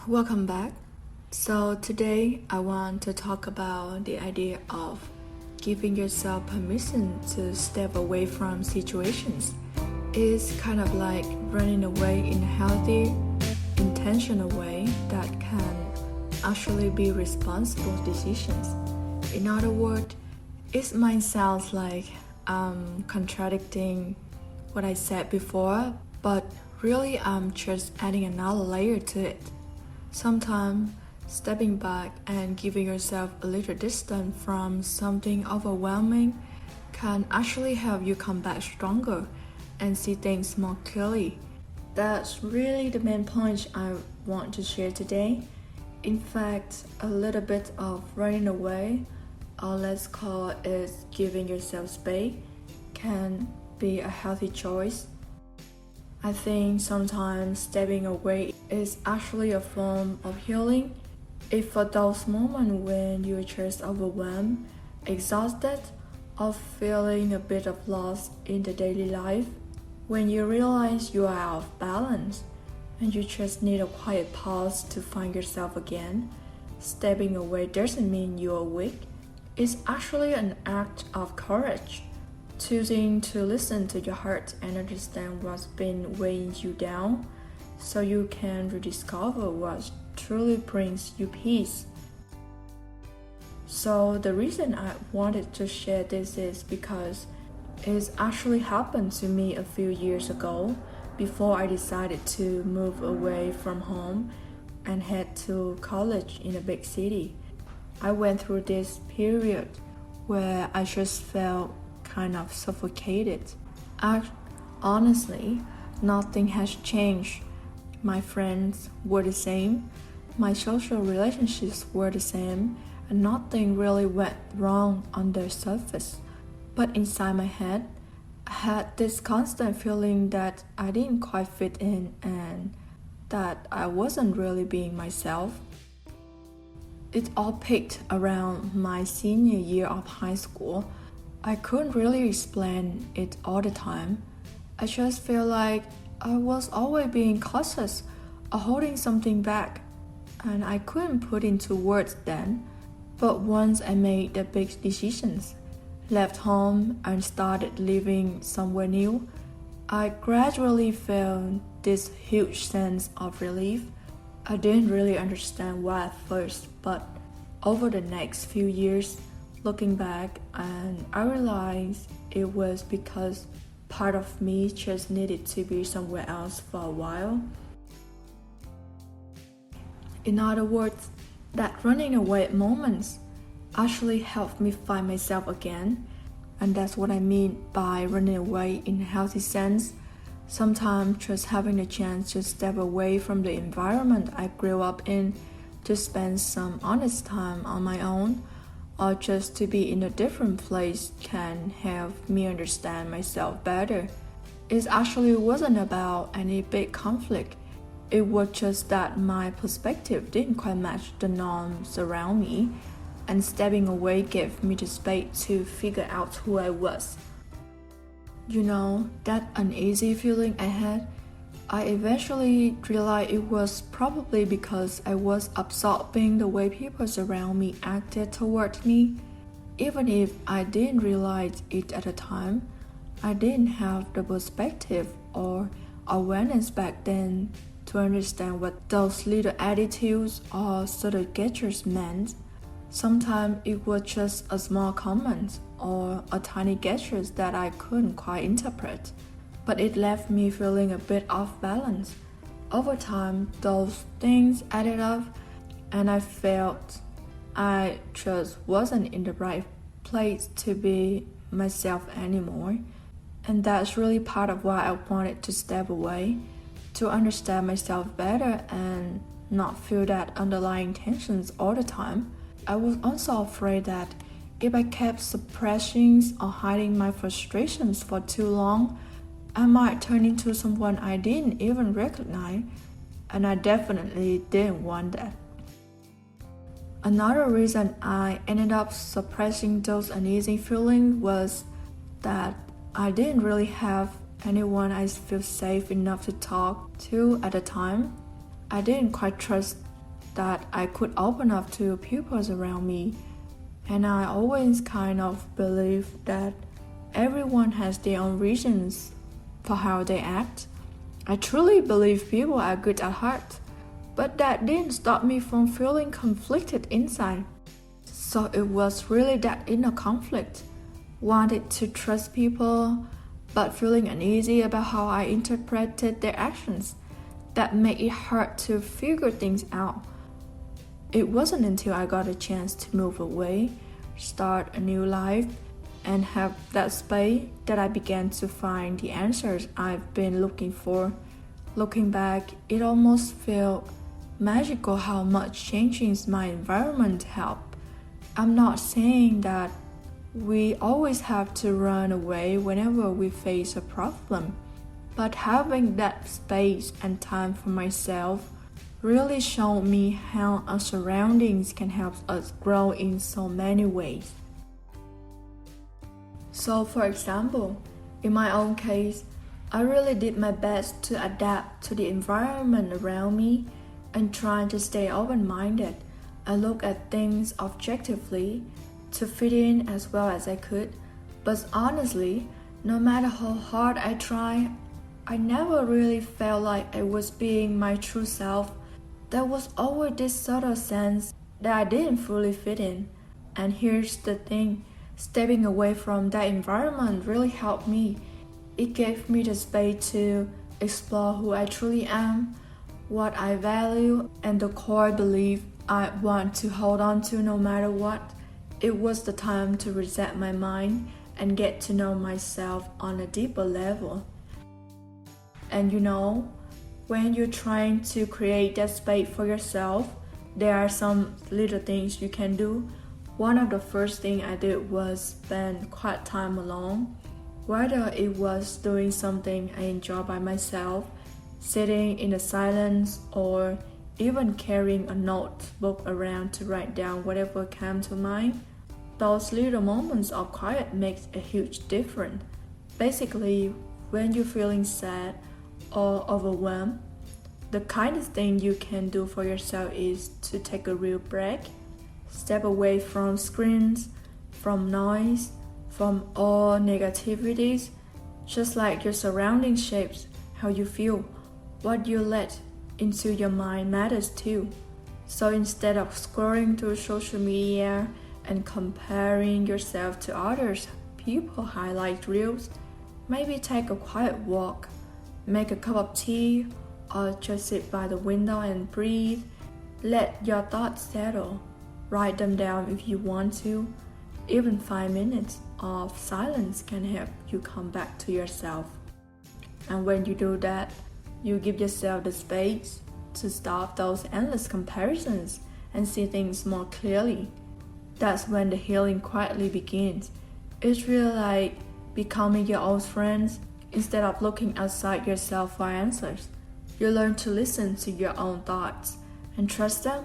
Welcome back. So today I want to talk about the idea of giving yourself permission to step away from situations. It's kind of like running away in a healthy, intentional way that can actually be responsible decisions. In other words, it might sound like I'm contradicting what I said before, but really I'm just adding another layer to it. Sometimes stepping back and giving yourself a little distance from something overwhelming can actually help you come back stronger and see things more clearly. That's really the main point I want to share today. In fact, a little bit of running away, or let's call it giving yourself space, can be a healthy choice. I think sometimes stepping away is actually a form of healing. If for those moments when you're just overwhelmed, exhausted, or feeling a bit of loss in the daily life, when you realize you are out of balance and you just need a quiet pause to find yourself again, stepping away doesn't mean you're weak. It's actually an act of courage. Choosing to listen to your heart and understand what's been weighing you down so you can rediscover what truly brings you peace. So the reason I wanted to share this is because it actually happened to me a few years ago before I decided to move away from home and head to college in a big city. I went through this period where I just felt kind of suffocated. Honestly, nothing has changed. My friends were the same, my social relationships were the same, and nothing really went wrong on the surface. But inside my head, I had this constant feeling that I didn't quite fit in and that I wasn't really being myself. It all peaked around my senior year of high school. I couldn't really explain it all the time. I just feel like I was always being cautious or holding something back, and I couldn't put into words then. But once I made the big decisions, left home and started living somewhere new, I gradually felt this huge sense of relief. I didn't really understand why at first, but over the next few years, looking back, and I realized it was because part of me just needed to be somewhere else for a while. In other words, that running away moments actually helped me find myself again, and that's what I mean by running away in a healthy sense. Sometimes just having the chance to step away from the environment I grew up in to spend some honest time on my own, or just to be in a different place can help me understand myself better. It actually wasn't about any big conflict. It was just that my perspective didn't quite match the norms around me, and stepping away gave me the space to figure out who I was. You know, that uneasy feeling I had, I eventually realized it was probably because I was absorbing the way people around me acted toward me. Even if I didn't realize it at the time, I didn't have the perspective or awareness back then to understand what those little attitudes or subtle gestures meant. Sometimes it was just a small comment or a tiny gesture that I couldn't quite interpret, but it left me feeling a bit off balance. Over time, those things added up, and I felt I just wasn't in the right place to be myself anymore. And that's really part of why I wanted to step away, to understand myself better and not feel that underlying tensions all the time. I was also afraid that if I kept suppressing or hiding my frustrations for too long, I might turn into someone I didn't even recognize, and I definitely didn't want that. Another reason I ended up suppressing those uneasy feelings was that I didn't really have anyone I feel safe enough to talk to at the time. I didn't quite trust that I could open up to people around me. And I always kind of believe that everyone has their own reasons for how they act. I truly believe people are good at heart, but that didn't stop me from feeling conflicted inside. So it was really that inner conflict. Wanted to trust people, but feeling uneasy about how I interpreted their actions. That made it hard to figure things out. It wasn't until I got a chance to move away, start a new life, and have that space that I began to find the answers I've been looking for. Looking back, it almost felt magical how much changing my environment helped. I'm not saying that we always have to run away whenever we face a problem, but having that space and time for myself really showed me how our surroundings can help us grow in so many ways. So for example, in my own case, I really did my best to adapt to the environment around me and trying to stay open-minded and look at things objectively to fit in as well as I could. But honestly, no matter how hard I tried, I never really felt like I was being my true self. There was always this sort of sense that I didn't fully fit in. And here's the thing, stepping away from that environment really helped me. It gave me the space to explore who I truly am, what I value, and the core belief I want to hold on to no matter what. It was the time to reset my mind and get to know myself on a deeper level. And when you're trying to create that space for yourself, there are some little things you can do. One of the first things I did was spend quiet time alone, whether it was doing something I enjoy by myself, sitting in the silence, or even carrying a notebook around to write down whatever came to mind. Those little moments of quiet makes a huge difference. Basically, when you're feeling sad or overwhelmed, the kindest thing you can do for yourself is to take a real break, step away from screens, from noise, from all negativities. Just like your surroundings shapes how you feel, what you let into your mind matters too. So instead of scrolling through social media and comparing yourself to others, people highlight reels, maybe take a quiet walk, make a cup of tea, or just sit by the window and breathe. Let your thoughts settle. Write them down if you want to. Even 5 minutes of silence can help you come back to yourself. And when you do that, you give yourself the space to stop those endless comparisons and see things more clearly. That's when the healing quietly begins. It's really like becoming your old friends instead of looking outside yourself for answers. You learn to listen to your own thoughts and trust them,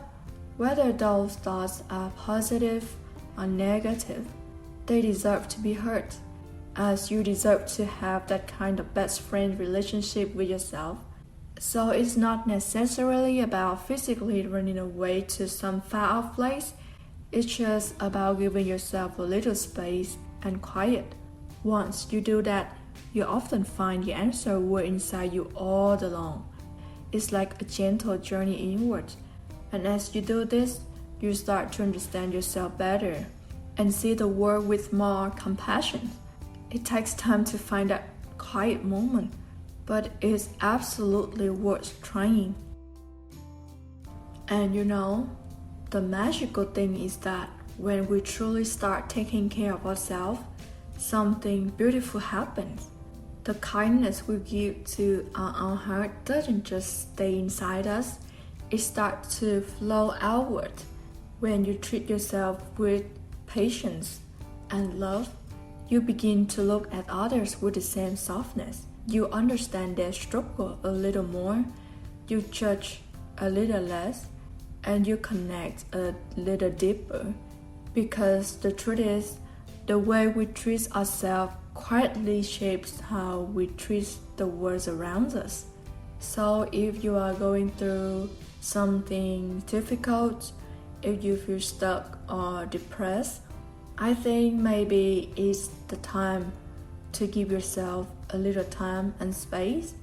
whether those thoughts are positive or negative. They deserve to be heard, as you deserve to have that kind of best friend relationship with yourself. So it's not necessarily about physically running away to some far-off place. It's just about giving yourself a little space and quiet. Once you do that, you often find the answer were inside you all along. It's like a gentle journey inward. And as you do this, you start to understand yourself better and see the world with more compassion. It takes time to find that quiet moment, but it's absolutely worth trying. And the magical thing is that when we truly start taking care of ourselves, something beautiful happens. The kindness we give to our own heart doesn't just stay inside us, it starts to flow outward. When you treat yourself with patience and love, you begin to look at others with the same softness. You understand their struggle a little more, you judge a little less, and you connect a little deeper. Because the truth is, the way we treat ourselves quietly shapes how we treat the world around us. So if you are going through something difficult, if you feel stuck or depressed, I think maybe it's the time to give yourself a little time and space.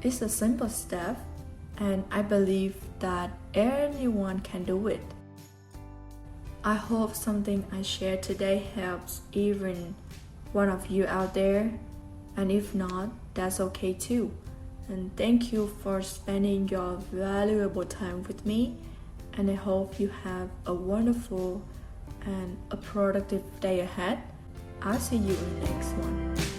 It's a simple step, and I believe that anyone can do it. I hope something I shared today helps even one of you out there, and if not, that's okay too. And thank you for spending your valuable time with me, and I hope you have a wonderful and a productive day ahead. I'll see you in the next one.